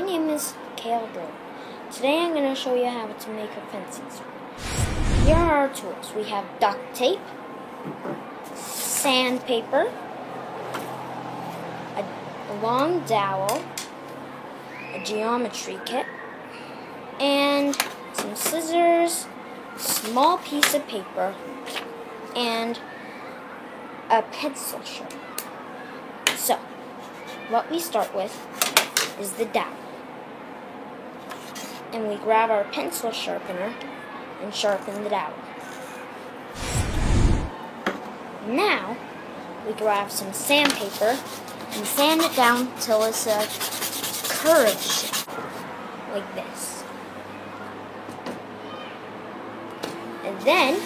name is Kale Brew. Today I'm going to show you how to make a fencing sword. Here are our tools. We have duct tape, sandpaper, a long dowel, a geometry kit, and some scissors, a small piece of paper, and a pencil sharpener. So, what we start with is the dowel. And we grab our pencil sharpener and sharpen the dowel. Now, we grab some sandpaper and sand it down till it's a curved shape, like this. And then,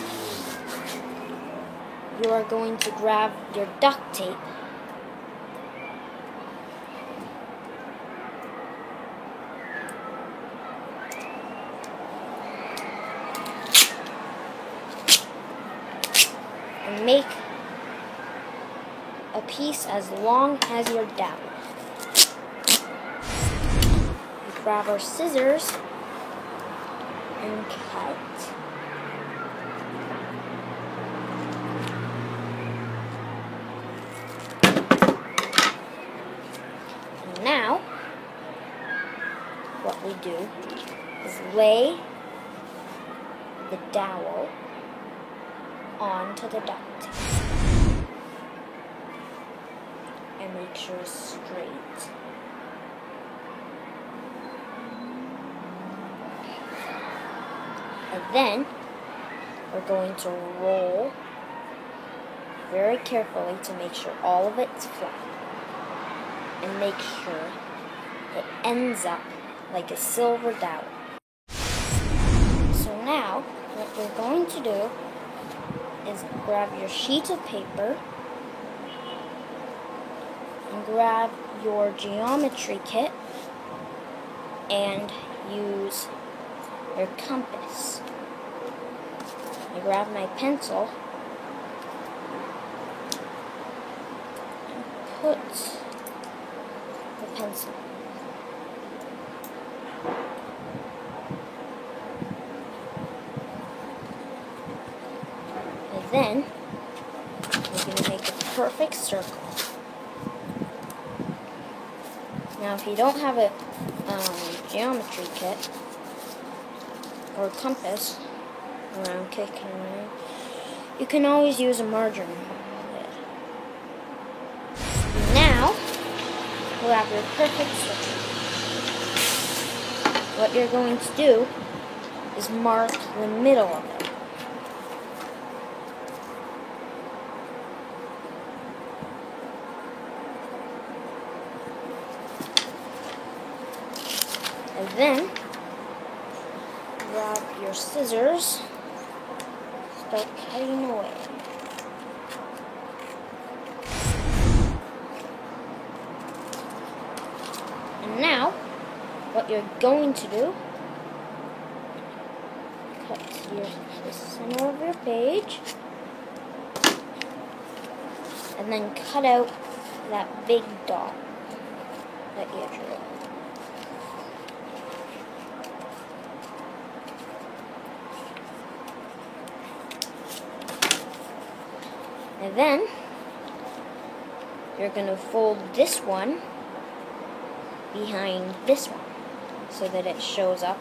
you are going to grab your duct tape and make a piece as long as your dowel. We grab our scissors and cut. And now, what we do is lay the dowel onto the duct tape and make sure it's straight. And then we're going to roll very carefully to make sure all of it's flat and make sure it ends up like a silver dowel. So now what we're going to do is grab your sheet of paper and grab your geometry kit and use your compass. I grab my pencil and put the pencil. And then we're going to make a perfect circle. Now, if you don't have a geometry kit or compass around kicking around, you can always use a margarine lid. Now, we'll have your perfect circle. What you're going to do is mark the middle of it. And then, grab your scissors, start cutting away. And now, what you're going to do, cut the center of your page, and then cut out that big dot that you drew. And then, you're going to fold this one behind this one so that it shows up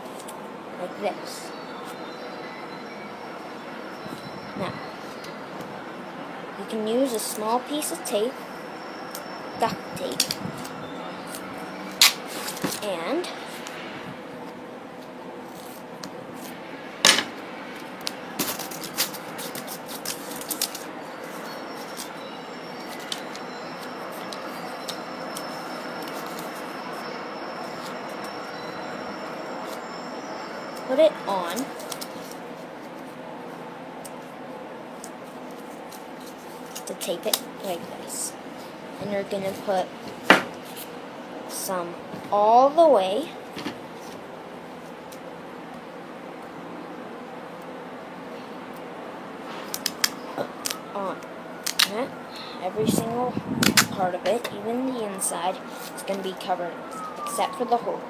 like this. Now, you can use a small piece of tape, duct tape, and put it on to tape it like this. And you're going to put some all the way on it. Every single part of it, even the inside, is going to be covered except for the hole.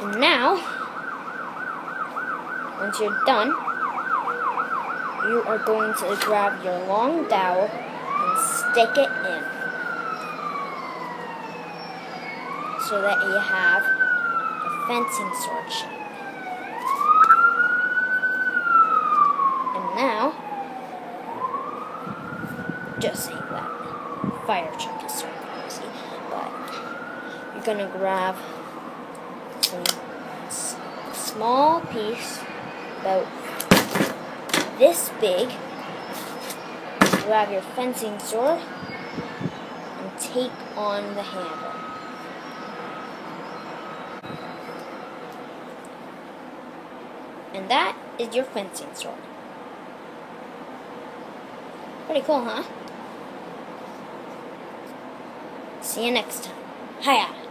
And now, once you're done, you are going to grab your long dowel and stick it in so that you have a fencing sword shape. And now, just saying that fire truck is sort of easy, but you're gonna grab some small piece about this big, grab your fencing sword and take on the handle. And that is your fencing sword. Pretty cool, huh? See you next time. Hiya!